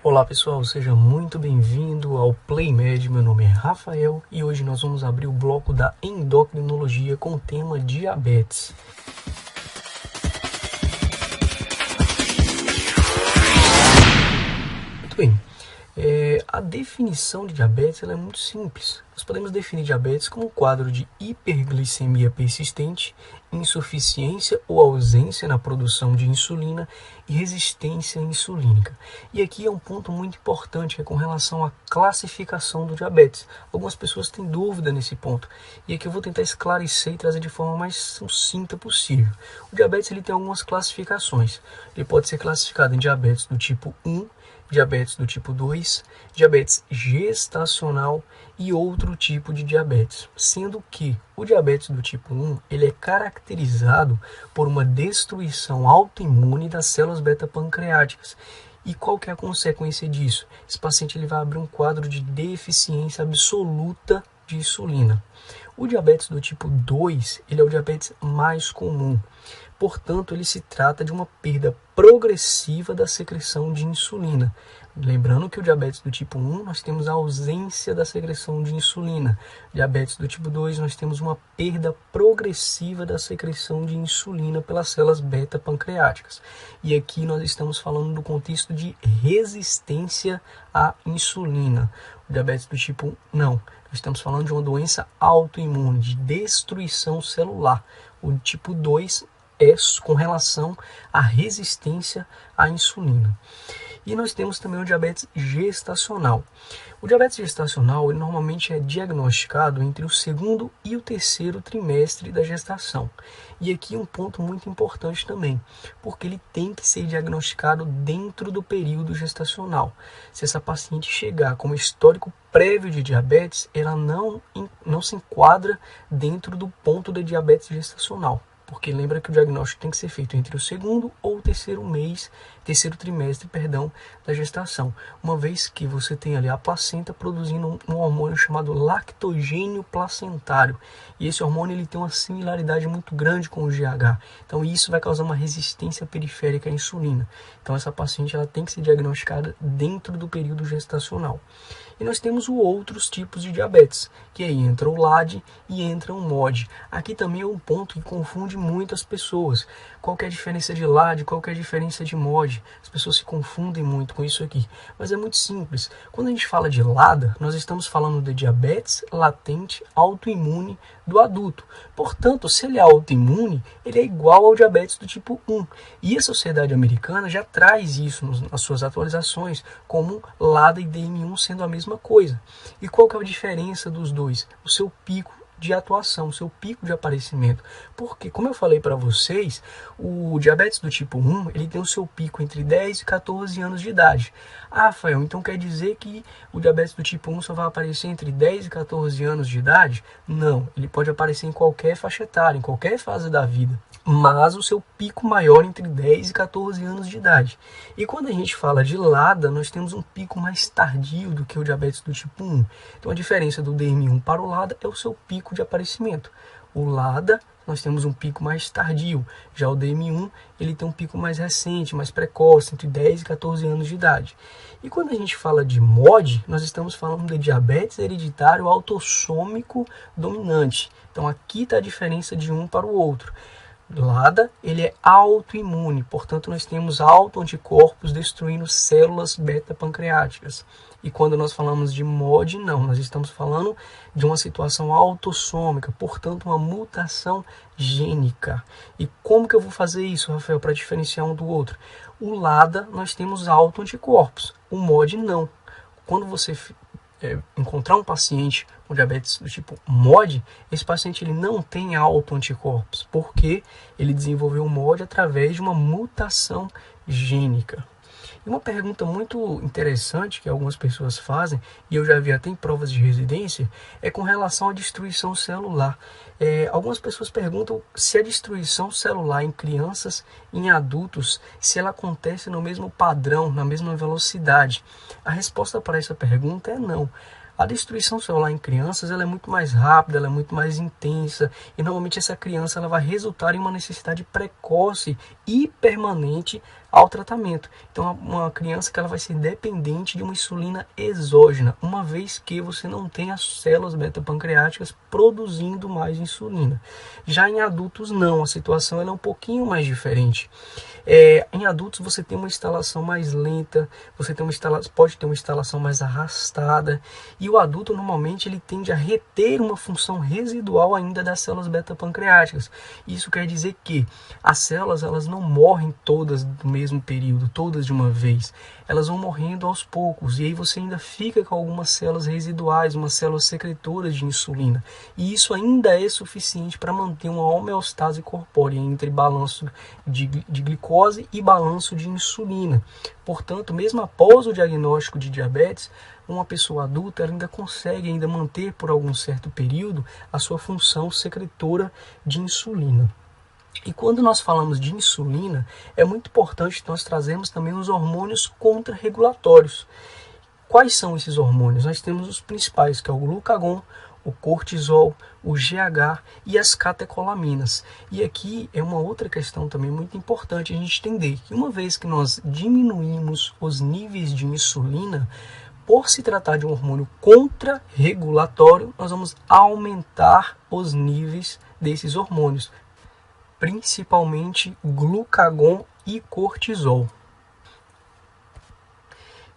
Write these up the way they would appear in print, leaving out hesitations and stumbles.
Olá pessoal, seja muito bem-vindo ao PlayMed. Meu nome é Rafael e hoje nós vamos abrir o bloco da endocrinologia com o tema diabetes. Muito bem, a definição de diabetes ela é muito simples. Nós podemos definir diabetes como um quadro de hiperglicemia persistente, insuficiência ou ausência na produção de insulina e resistência insulínica. E aqui é um ponto muito importante, é com relação à classificação do diabetes. Algumas pessoas têm dúvida nesse ponto, e aqui eu vou tentar esclarecer e trazer de forma mais sucinta possível. O diabetes ele tem algumas classificações. Ele pode ser classificado em diabetes do tipo 1, diabetes do tipo 2, diabetes gestacional e outro tipo de diabetes, sendo que o diabetes do tipo 1 ele é caracterizado por uma destruição autoimune das células beta-pancreáticas. E qual que é a consequência disso? Esse paciente ele vai abrir um quadro de deficiência absoluta de insulina. O diabetes do tipo 2 ele é o diabetes mais comum. Portanto, ele se trata de uma perda progressiva da secreção de insulina. Lembrando que o diabetes do tipo 1, nós temos a ausência da secreção de insulina. Diabetes do tipo 2, nós temos uma perda progressiva da secreção de insulina pelas células beta-pancreáticas. E aqui nós estamos falando do contexto de resistência à insulina. O diabetes do tipo 1, não. Nós estamos falando de uma doença autoimune, de destruição celular. O tipo 2 é com relação à resistência à insulina. E nós temos também o diabetes gestacional. O diabetes gestacional ele normalmente é diagnosticado entre o segundo e o terceiro trimestre da gestação. E aqui um ponto muito importante também, porque ele tem que ser diagnosticado dentro do período gestacional. Se essa paciente chegar com um histórico prévio de diabetes, ela não se enquadra dentro do ponto de diabetes gestacional. Porque lembra que o diagnóstico tem que ser feito entre o segundo ou o terceiro trimestre, da gestação. Uma vez que você tem ali a placenta produzindo um hormônio chamado lactogênio placentário. E esse hormônio ele tem uma similaridade muito grande com o GH. Então isso vai causar uma resistência periférica à insulina. Então essa paciente ela tem que ser diagnosticada dentro do período gestacional. E nós temos outros tipos de diabetes, que aí entra o LAD e entra o MOD. Aqui também é um ponto que confunde muitas pessoas. Qual que é a diferença de LAD, qual que é a diferença de MOD? As pessoas se confundem muito com isso aqui. Mas é muito simples. Quando a gente fala de LADA, nós estamos falando de diabetes latente autoimune do adulto. Portanto, se ele é autoimune, ele é igual ao diabetes do tipo 1. E a Sociedade Americana já traz isso nas suas atualizações, como LADA e DM1 sendo a mesma coisa. E qual que é a diferença dos dois? O seu pico de atuação, o seu pico de aparecimento. Porque, como eu falei para vocês, o diabetes do tipo 1, ele tem o seu pico entre 10 e 14 anos de idade. Ah, Rafael, então quer dizer que o diabetes do tipo 1 só vai aparecer entre 10 e 14 anos de idade? Não, ele pode aparecer em qualquer faixa etária, em qualquer fase da vida. Mas o seu pico maior entre 10 e 14 anos de idade. E quando a gente fala de LADA, nós temos um pico mais tardio do que o diabetes do tipo 1. Então a diferença do DM1 para o LADA é o seu pico de aparecimento. O LADA, nós temos um pico mais tardio. Já o DM1, ele tem um pico mais recente, mais precoce, entre 10 e 14 anos de idade. E quando a gente fala de MOD, nós estamos falando de diabetes hereditário autossômico dominante. Então aqui está a diferença de um para o outro. LADA, ele é autoimune, portanto nós temos autoanticorpos destruindo células beta-pancreáticas. E quando nós falamos de MOD, não, nós estamos falando de uma situação autossômica, portanto uma mutação gênica. E como que eu vou fazer isso, Rafael, para diferenciar um do outro? O LADA, nós temos autoanticorpos, o MOD não. Quando você encontrar um paciente com diabetes do tipo MOD, esse paciente ele não tem autoanticorpos, porque ele desenvolveu o MOD através de uma mutação gênica. E uma pergunta muito interessante que algumas pessoas fazem, e eu já vi até em provas de residência, é com relação à destruição celular. Algumas pessoas perguntam se a destruição celular em crianças e em adultos, se ela acontece no mesmo padrão, na mesma velocidade. A resposta para essa pergunta é não. A destruição celular em crianças ela é muito mais rápida, ela é muito mais intensa e normalmente essa criança ela vai resultar em uma necessidade precoce e permanente ao tratamento. Então, uma criança que ela vai ser dependente de uma insulina exógena, uma vez que você não tem as células beta-pancreáticas produzindo mais insulina. Já em adultos, não, a situação ela é um pouquinho mais diferente. Em adultos você tem uma instalação mais lenta, pode ter uma instalação mais arrastada, e o adulto normalmente ele tende a reter uma função residual ainda das células beta-pancreáticas. Isso quer dizer que as células elas não morrem todas no mesmo período, todas de uma vez. Elas vão morrendo aos poucos, e aí você ainda fica com algumas células residuais, umas células secretoras de insulina. E isso ainda é suficiente para manter uma homeostase corpórea entre balanço de glicose e balanço de insulina. Portanto, mesmo após o diagnóstico de diabetes, uma pessoa adulta ainda consegue manter por algum certo período a sua função secretora de insulina. E quando nós falamos de insulina, é muito importante nós trazermos também os hormônios contrarregulatórios. Quais são esses hormônios? Nós temos os principais, que é o glucagon, o cortisol, o GH e as catecolaminas. E aqui é uma outra questão também muito importante a gente entender, que uma vez que nós diminuímos os níveis de insulina, por se tratar de um hormônio contrarregulatório, nós vamos aumentar os níveis desses hormônios, principalmente glucagon e cortisol.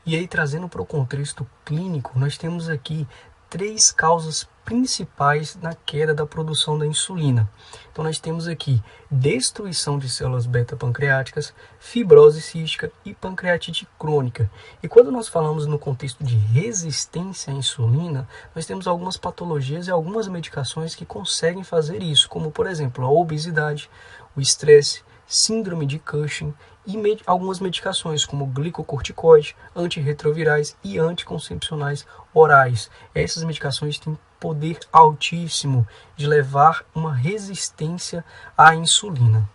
E aí, trazendo para o contexto clínico, nós temos aqui 3 causas principais na queda da produção da insulina. Então nós temos aqui destruição de células beta-pancreáticas, fibrose cística e pancreatite crônica. E quando nós falamos no contexto de resistência à insulina, nós temos algumas patologias e algumas medicações que conseguem fazer isso, como por exemplo a obesidade, o estresse, síndrome de Cushing e algumas medicações como glicocorticoide, antirretrovirais e anticoncepcionais orais. Essas medicações têm poder altíssimo de levar uma resistência à insulina.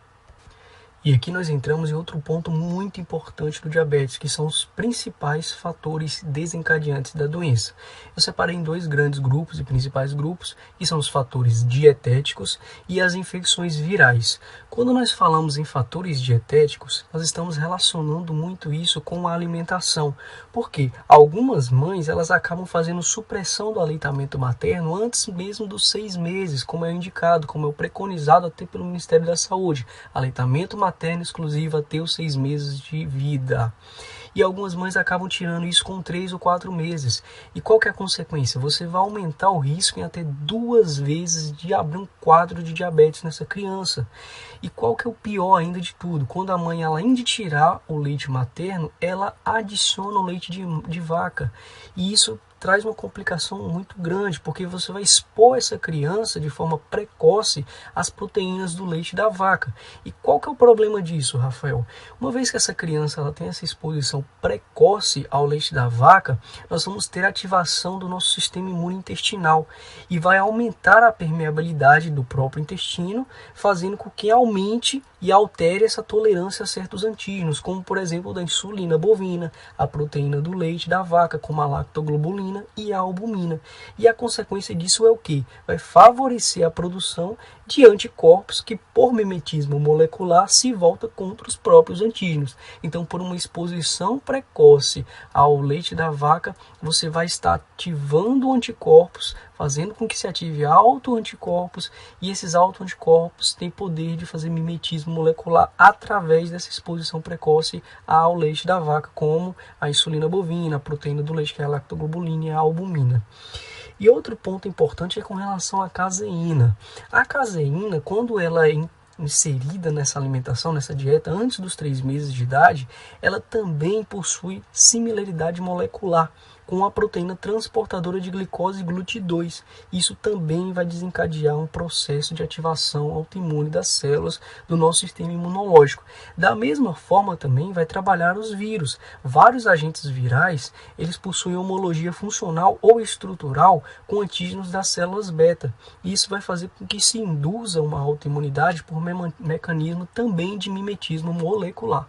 E aqui nós entramos em outro ponto muito importante do diabetes, que são os principais fatores desencadeantes da doença. Eu separei em 2 grandes grupos e principais grupos, que são os fatores dietéticos e as infecções virais. Quando nós falamos em fatores dietéticos, nós estamos relacionando muito isso com a alimentação, porque algumas mães elas acabam fazendo supressão do aleitamento materno antes mesmo dos 6 meses, como é indicado, como é preconizado até pelo Ministério da Saúde. Aleitamento materno exclusivo até os 6 meses de vida. E algumas mães acabam tirando isso com 3 ou 4 meses. E qual que é a consequência? Você vai aumentar o risco em até 2 vezes de abrir um quadro de diabetes nessa criança. E qual que é o pior ainda de tudo? Quando a mãe, além de tirar o leite materno, ela adiciona o leite de vaca. E isso traz uma complicação muito grande, porque você vai expor essa criança de forma precoce às proteínas do leite da vaca. E qual que é o problema disso, Rafael? Uma vez que essa criança ela tem essa exposição precoce ao leite da vaca, nós vamos ter ativação do nosso sistema imunointestinal e vai aumentar a permeabilidade do próprio intestino, fazendo com que aumente e altere essa tolerância a certos antígenos, como por exemplo da insulina bovina, a proteína do leite da vaca, como a lactoglobulina e a albumina. E a consequência disso é o quê? Vai favorecer a produção de anticorpos que, por mimetismo molecular, se volta contra os próprios antígenos. Então, por uma exposição precoce ao leite da vaca, você vai estar ativando anticorpos, fazendo com que se ative autoanticorpos, e esses autoanticorpos têm poder de fazer mimetismo molecular através dessa exposição precoce ao leite da vaca, como a insulina bovina, a proteína do leite, que é a lactoglobulina, e a albumina. E outro ponto importante é com relação à caseína. A caseína, quando ela é inserida nessa alimentação, nessa dieta, antes dos 3 meses de idade, ela também possui similaridade molecular com a proteína transportadora de glicose GLUT2. Isso também vai desencadear um processo de ativação autoimune das células do nosso sistema imunológico. Da mesma forma também vai trabalhar os vírus. Vários agentes virais, eles possuem homologia funcional ou estrutural com antígenos das células beta. Isso vai fazer com que se induza uma autoimunidade por mecanismo também de mimetismo molecular.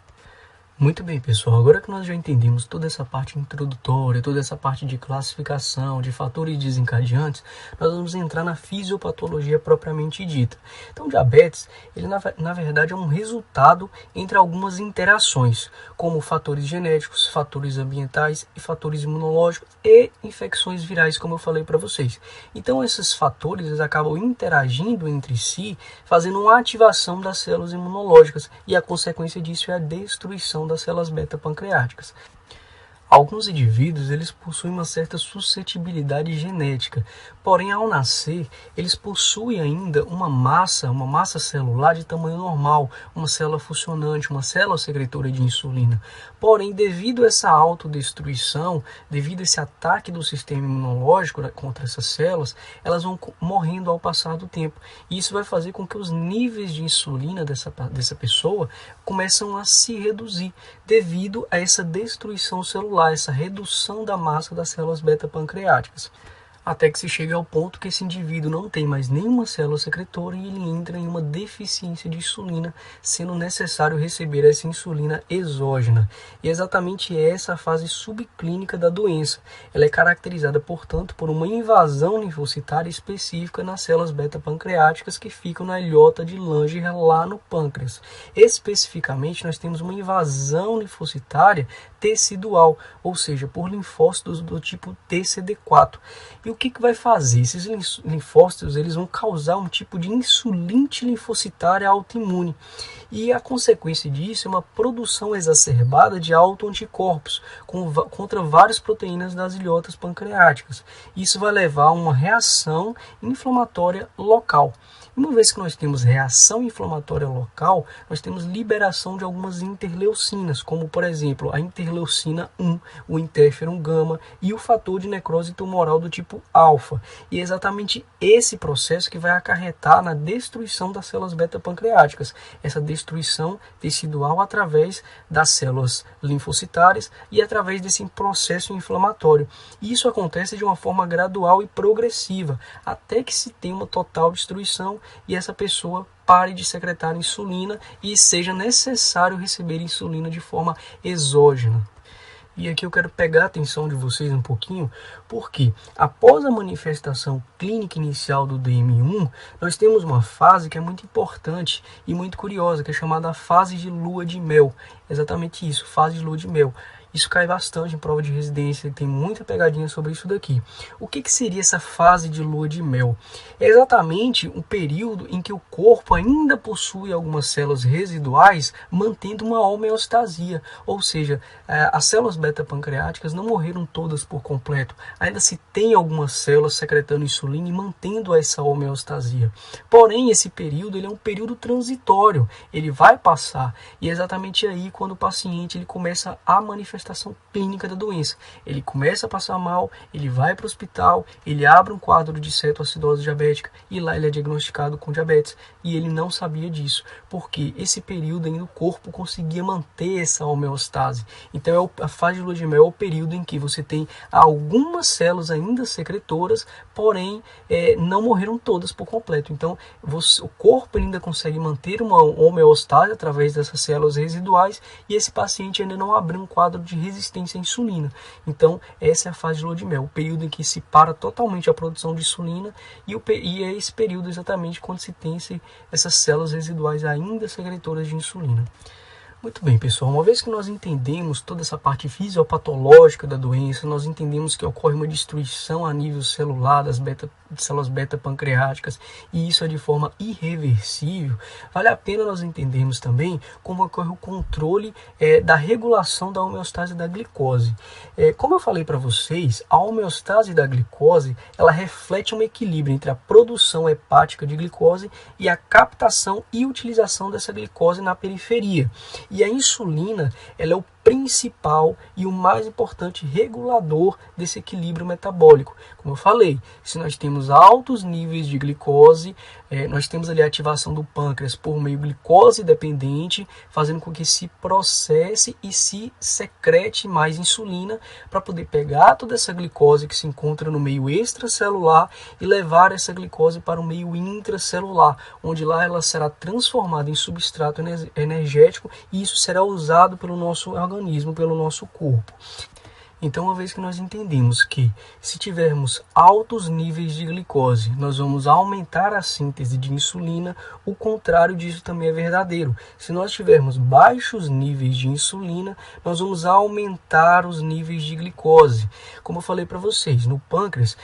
Muito bem, pessoal. Agora que nós já entendemos toda essa parte introdutória, toda essa parte de classificação, de fatores desencadeantes, nós vamos entrar na fisiopatologia propriamente dita. Então, o diabetes, ele na verdade é um resultado entre algumas interações, como fatores genéticos, fatores ambientais e fatores imunológicos e infecções virais, como eu falei para vocês. Então, esses fatores eles acabam interagindo entre si, fazendo uma ativação das células imunológicas, e a consequência disso é a destruição das células beta-pancreáticas. Alguns indivíduos eles possuem uma certa suscetibilidade genética, porém ao nascer eles possuem ainda uma massa celular de tamanho normal, uma célula funcionante, uma célula secretora de insulina. Porém, devido a essa autodestruição, devido a esse ataque do sistema imunológico contra essas células, elas vão morrendo ao passar do tempo. E isso vai fazer com que os níveis de insulina dessa pessoa começam a se reduzir devido a essa destruição celular, essa redução da massa das células beta-pancreáticas, até que se chega ao ponto que esse indivíduo não tem mais nenhuma célula secretora e ele entra em uma deficiência de insulina, sendo necessário receber essa insulina exógena. E é exatamente essa a fase subclínica da doença. Ela é caracterizada, portanto, por uma invasão linfocitária específica nas células beta-pancreáticas que ficam na ilhota de Langer lá no pâncreas. Especificamente, nós temos uma invasão linfocitária tecidual, ou seja, por linfócitos do tipo TCD4. E o que vai fazer? Esses linfócitos eles vão causar um tipo de insulite linfocitária autoimune. E a consequência disso é uma produção exacerbada de autoanticorpos contra várias proteínas das ilhotas pancreáticas. Isso vai levar a uma reação inflamatória local. Uma vez que nós temos reação inflamatória local, nós temos liberação de algumas interleucinas, como por exemplo a interleucina 1, o interferon gama e o fator de necrose tumoral do tipo alfa. E é exatamente esse processo que vai acarretar na destruição das células beta-pancreáticas, essa destruição tecidual através das células linfocitárias e através desse processo inflamatório. E isso acontece de uma forma gradual e progressiva, até que se tenha uma total destruição e essa pessoa pare de secretar insulina e seja necessário receber insulina de forma exógena. E aqui eu quero pegar a atenção de vocês um pouquinho, porque após a manifestação clínica inicial do DM1, nós temos uma fase que é muito importante e muito curiosa, que é chamada fase de lua de mel. Exatamente isso, fase de lua de mel. Isso cai bastante em prova de residência, tem muita pegadinha sobre isso daqui. O que seria essa fase de lua de mel? É exatamente um período em que o corpo ainda possui algumas células residuais, mantendo uma homeostasia. Ou seja, as células beta-pancreáticas não morreram todas por completo. Ainda se tem algumas células secretando insulina e mantendo essa homeostasia. Porém, esse período ele é um período transitório. Ele vai passar. E é exatamente aí quando o paciente ele começa a manifestar clínica da doença. Ele começa a passar mal, ele vai para o hospital, ele abre um quadro de cetoacidose diabética e lá ele é diagnosticado com diabetes. E ele não sabia disso, porque esse período ainda o corpo conseguia manter essa homeostase. Então a fase de lua de mel é o período em que você tem algumas células ainda secretoras, porém não morreram todas por completo. Então o corpo ainda consegue manter uma homeostase através dessas células residuais e esse paciente ainda não abriu um quadro de resistência à insulina. Então essa é a fase de lua de mel, o período em que se para totalmente a produção de insulina e é esse período exatamente quando se tem essas células residuais ainda secretoras de insulina. Muito bem, pessoal, uma vez que nós entendemos toda essa parte fisiopatológica da doença, nós entendemos que ocorre uma destruição a nível celular das células beta-pancreáticas e isso é de forma irreversível, vale a pena nós entendermos também como ocorre o controle da regulação da homeostase da glicose. Como eu falei para vocês, a homeostase da glicose ela reflete um equilíbrio entre a produção hepática de glicose e a captação e utilização dessa glicose na periferia. E a insulina ela é o principal e o mais importante regulador desse equilíbrio metabólico. Como eu falei, se nós temos altos níveis de glicose, nós temos ali a ativação do pâncreas por meio glicose dependente, fazendo com que se processe e se secrete mais insulina para poder pegar toda essa glicose que se encontra no meio extracelular e levar essa glicose para o meio intracelular, onde lá ela será transformada em substrato energético e isso será usado pelo nosso organismo, pelo nosso corpo. Então, uma vez que nós entendemos que se tivermos altos níveis de glicose, nós vamos aumentar a síntese de insulina, o contrário disso também é verdadeiro. Se nós tivermos baixos níveis de insulina, nós vamos aumentar os níveis de glicose. Como eu falei para vocês, no pâncreas,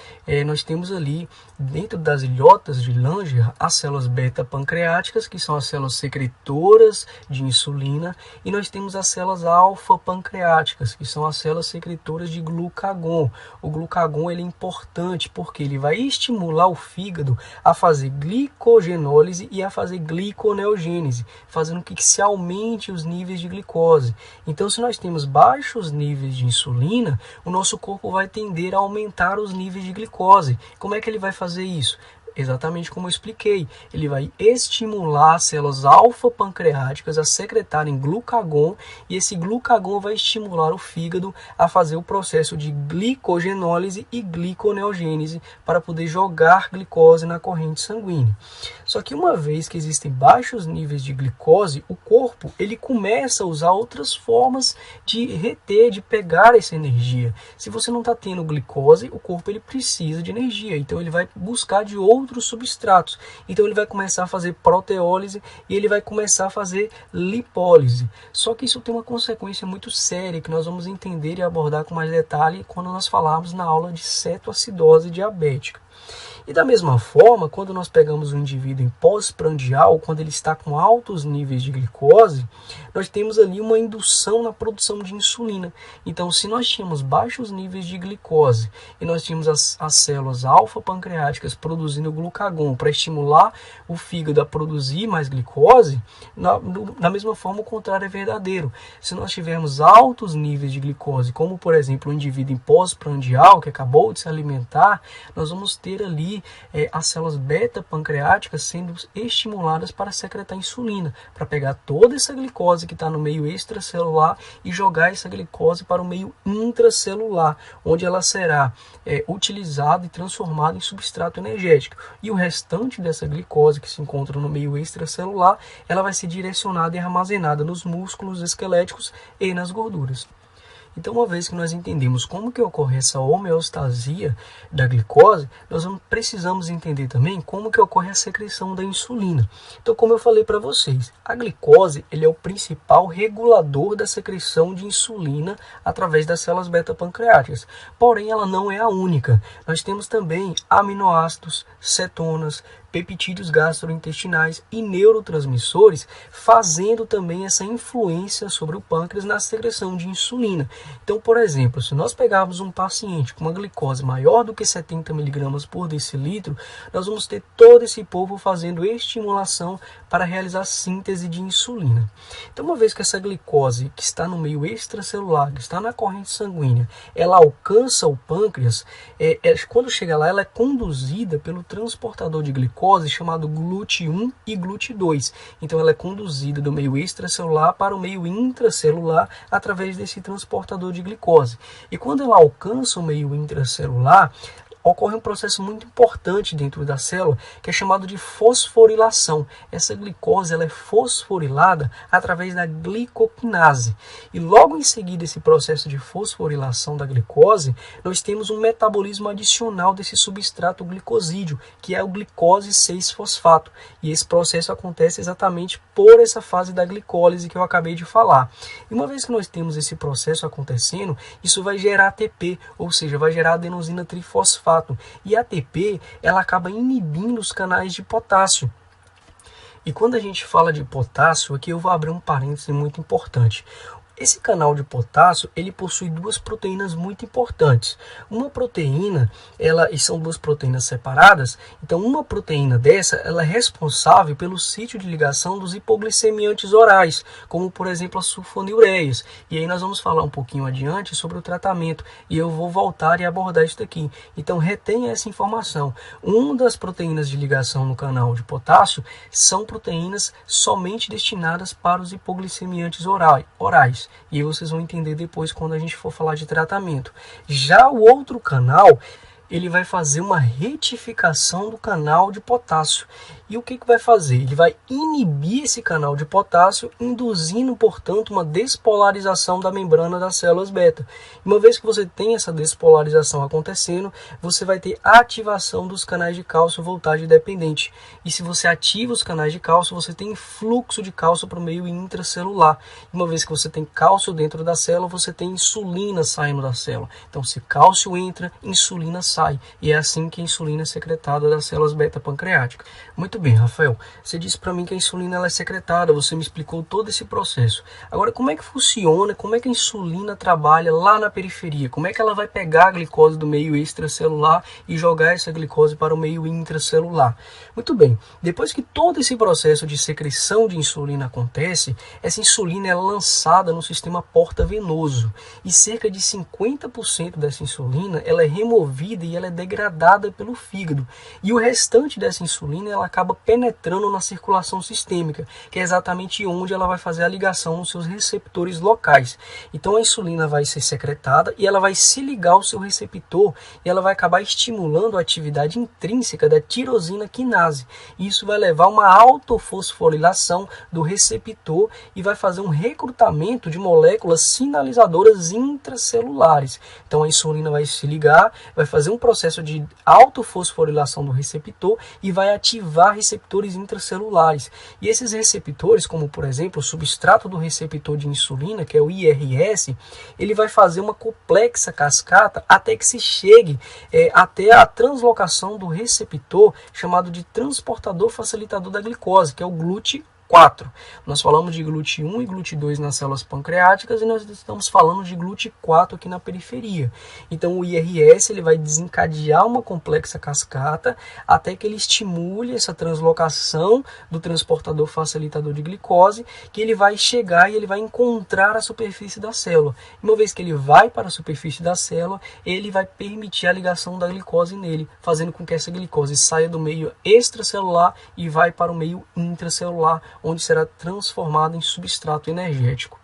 nós temos ali, dentro das ilhotas de Langer, as células beta-pancreáticas, que são as células secretoras de insulina, e nós temos as células alfa-pancreáticas, que são as células secretoras de glucagon. O glucagon ele é importante porque ele vai estimular o fígado a fazer glicogenólise e a fazer gliconeogênese, fazendo com que se aumente os níveis de glicose. Então, se nós temos baixos níveis de insulina, o nosso corpo vai tender a aumentar os níveis de glicose. Como é que ele vai fazer isso? Exatamente como eu expliquei, ele vai estimular as células alfa-pancreáticas a secretarem glucagon e esse glucagon vai estimular o fígado a fazer o processo de glicogenólise e gliconeogênese para poder jogar glicose na corrente sanguínea. Só que uma vez que existem baixos níveis de glicose, o corpo ele começa a usar outras formas de reter, de pegar essa energia. Se você não está tendo glicose, o corpo ele precisa de energia, então ele vai buscar de outros substratos. Então ele vai começar a fazer proteólise e ele vai começar a fazer lipólise. Só que isso tem uma consequência muito séria que nós vamos entender e abordar com mais detalhe quando nós falarmos na aula de cetoacidose diabética. E da mesma forma, quando nós pegamos um indivíduo em pós-prandial, quando ele está com altos níveis de glicose, nós temos ali uma indução na produção de insulina. Então, se nós tínhamos baixos níveis de glicose e nós tínhamos as células alfa-pancreáticas produzindo glucagon para estimular o fígado a produzir mais glicose, da mesma forma o contrário é verdadeiro. Se nós tivermos altos níveis de glicose, como por exemplo um indivíduo em pós-prandial que acabou de se alimentar, nós vamos ter ali as células beta-pancreáticas sendo estimuladas para secretar insulina, para pegar toda essa glicose que está no meio extracelular e jogar essa glicose para o meio intracelular, onde ela será utilizada e transformada em substrato energético. E o restante dessa glicose que se encontra no meio extracelular, ela vai ser direcionada e armazenada nos músculos esqueléticos e nas gorduras. Então, uma vez que nós entendemos como que ocorre essa homeostasia da glicose, nós precisamos entender também como que ocorre a secreção da insulina. Então, como eu falei para vocês, a glicose ele é o principal regulador da secreção de insulina através das células beta-pancreáticas. Porém, ela não é a única. Nós temos também aminoácidos, cetonas, peptídeos gastrointestinais e neurotransmissores, fazendo também essa influência sobre o pâncreas na secreção de insulina. Então, por exemplo, se nós pegarmos um paciente com uma glicose maior do que 70 mg por decilitro, nós vamos ter todo esse povo fazendo estimulação para realizar síntese de insulina. Então, uma vez que essa glicose que está no meio extracelular, que está na corrente sanguínea, ela alcança o pâncreas, quando chega lá, ela é conduzida pelo transportador de glicose chamado GLUT1 e GLUT2. Então ela é conduzida do meio extracelular para o meio intracelular através desse transportador de glicose. E quando ela alcança o meio intracelular, ocorre um processo muito importante dentro da célula, que é chamado de fosforilação. Essa glicose ela é fosforilada através da glicoquinase. E logo em seguida esse processo de fosforilação da glicose, nós temos um metabolismo adicional desse substrato glicosídeo, que é o glicose 6-fosfato. E esse processo acontece exatamente por essa fase da glicólise que eu acabei de falar. E uma vez que nós temos esse processo acontecendo, isso vai gerar ATP, ou seja, vai gerar adenosina trifosfato. E a ATP, ela acaba inibindo os canais de potássio. E quando a gente fala de potássio, aqui eu vou abrir um parêntese muito importante. Esse canal de potássio, ele possui duas proteínas muito importantes. Uma proteína, e são duas proteínas separadas, então uma proteína dessa, ela é responsável pelo sítio de ligação dos hipoglicemiantes orais, como por exemplo as sulfonilureias. E aí nós vamos falar um pouquinho adiante sobre o tratamento, e eu vou voltar e abordar isso daqui. Então retenha essa informação. Uma das proteínas de ligação no canal de potássio são proteínas somente destinadas para os hipoglicemiantes orais. E aí vocês vão entender depois quando a gente for falar de tratamento. Já o outro canal, ele vai fazer uma retificação do canal de potássio. E o que vai fazer? Ele vai inibir esse canal de potássio, induzindo, portanto, uma despolarização da membrana das células beta. Uma vez que você tem essa despolarização acontecendo, você vai ter ativação dos canais de cálcio voltagem dependente. E se você ativa os canais de cálcio, você tem fluxo de cálcio para o meio intracelular. Uma vez que você tem cálcio dentro da célula, você tem insulina saindo da célula. Então, se cálcio entra, insulina sai. E é assim que a insulina é secretada das células beta pancreáticas. Muito bem, Rafael, você disse para mim que a insulina ela é secretada, você me explicou todo esse processo. Agora, como é que funciona, como é que a insulina trabalha lá na periferia? Como é que ela vai pegar a glicose do meio extracelular e jogar essa glicose para o meio intracelular? Muito bem, depois que todo esse processo de secreção de insulina acontece, essa insulina é lançada no sistema porta-venoso e cerca de 50% dessa insulina ela é removida e ela é degradada pelo fígado. E o restante dessa insulina ela acaba penetrando na circulação sistêmica, que é exatamente onde ela vai fazer a ligação nos seus receptores locais. Então a insulina vai ser secretada e ela vai se ligar ao seu receptor e ela vai acabar estimulando a atividade intrínseca da tirosina quinase. Isso vai levar a uma autofosforilação do receptor e vai fazer um recrutamento de moléculas sinalizadoras intracelulares. Então a insulina vai se ligar, vai fazer um processo de autofosforilação do receptor e vai ativar receptores intracelulares. E esses receptores, como por exemplo o substrato do receptor de insulina, que é o IRS, ele vai fazer uma complexa cascata até que se chegue até a translocação do receptor chamado de transportador facilitador da glicose, que é o GLUT4. Nós falamos de GLUT1 e GLUT2 nas células pancreáticas e nós estamos falando de GLUT4 aqui na periferia. Então o IRS ele vai desencadear uma complexa cascata até que ele estimule essa translocação do transportador facilitador de glicose, que ele vai chegar e ele vai encontrar a superfície da célula. Uma vez que ele vai para a superfície da célula, ele vai permitir a ligação da glicose nele, fazendo com que essa glicose saia do meio extracelular e vai para o meio intracelular, onde será transformado em substrato energético.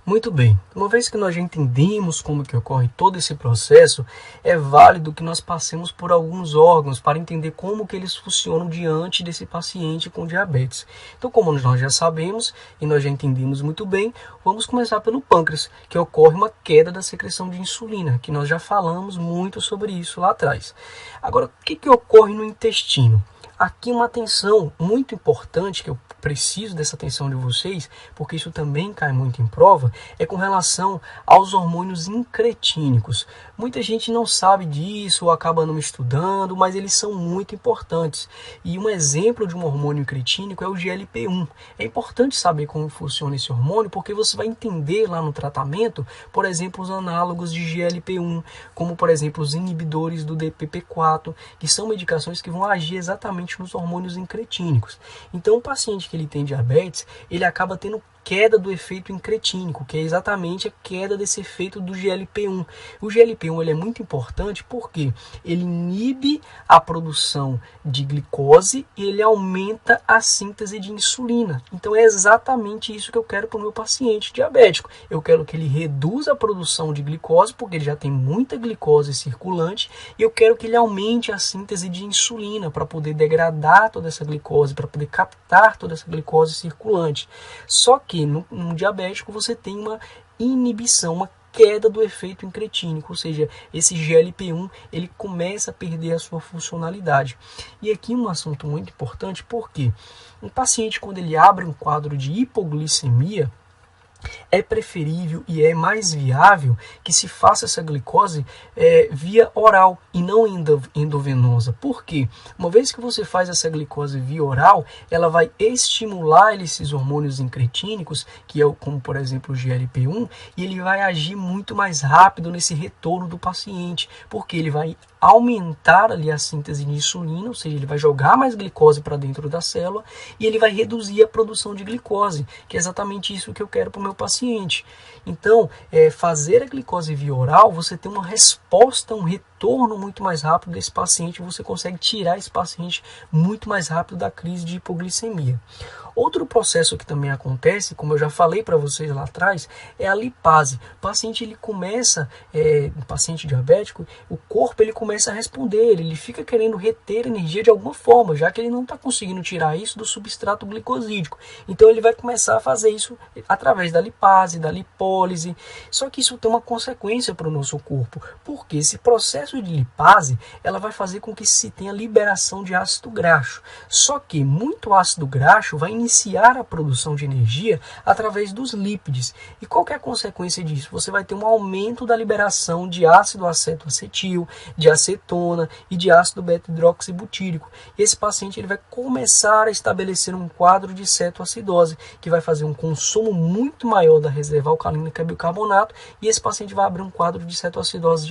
Muito bem, uma vez que nós já entendemos como que ocorre todo esse processo, é válido que nós passemos por alguns órgãos para entender como que eles funcionam diante desse paciente com diabetes. Então, como nós já sabemos e nós já entendemos muito bem, vamos começar pelo pâncreas, que ocorre uma queda da secreção de insulina, que nós já falamos muito sobre isso lá atrás. Agora, o que ocorre no intestino? Aqui uma atenção muito importante, que eu preciso dessa atenção de vocês, porque isso também cai muito em prova, é com relação aos hormônios incretínicos. Muita gente não sabe disso ou acaba não estudando, mas eles são muito importantes. E um exemplo de um hormônio incretínico é o GLP-1. É importante saber como funciona esse hormônio, porque você vai entender lá no tratamento, por exemplo, os análogos de GLP-1, como por exemplo os inibidores do DPP-4, que são medicações que vão agir exatamente nos hormônios incretínicos. Então o paciente que ele tem diabetes, ele acaba tendo queda do efeito incretínico, que é exatamente a queda desse efeito do GLP-1. O GLP-1 ele é muito importante porque ele inibe a produção de glicose e ele aumenta a síntese de insulina. Então é exatamente isso que eu quero para o meu paciente diabético. Eu quero que ele reduza a produção de glicose, porque ele já tem muita glicose circulante, e eu quero que ele aumente a síntese de insulina para poder degradar toda essa glicose, para poder captar toda essa glicose circulante. Só que no diabético você tem uma inibição, uma queda do efeito incretínico, ou seja, esse GLP-1 ele começa a perder a sua funcionalidade. E aqui um assunto muito importante, porque um paciente quando ele abre um quadro de hipoglicemia, é preferível e é mais viável que se faça essa glicose via oral e não endovenosa. Por quê? Uma vez que você faz essa glicose via oral, ela vai estimular esses hormônios incretínicos, que é como por exemplo o GLP-1, e ele vai agir muito mais rápido nesse retorno do paciente, porque ele vai aumentar ali a síntese de insulina, ou seja, ele vai jogar mais glicose para dentro da célula e ele vai reduzir a produção de glicose, que é exatamente isso que eu quero para o meu paciente. Então, fazer a glicose via oral, você tem uma resposta, um retorno muito mais rápido desse paciente, você consegue tirar esse paciente muito mais rápido da crise de hipoglicemia. Outro processo que também acontece, como eu já falei para vocês lá atrás, é a lipase. O paciente ele começa, o paciente diabético, o corpo ele começa a responder, ele fica querendo reter energia de alguma forma, já que ele não está conseguindo tirar isso do substrato glicosídico. Então ele vai começar a fazer isso através da lipase, da lipólise. Só que isso tem uma consequência para o nosso corpo, porque esse processo de lipase ela vai fazer com que se tenha liberação de ácido graxo. Só que muito ácido graxo vai iniciar a produção de energia através dos lípides. E qual que é a consequência disso? Você vai ter um aumento da liberação de ácido acetoacetil, de acetona e de ácido beta-hidroxibutírico. E esse paciente ele vai começar a estabelecer um quadro de cetoacidose, que vai fazer um consumo muito maior da reserva alcalínica e bicarbonato, e esse paciente vai abrir um quadro de cetoacidose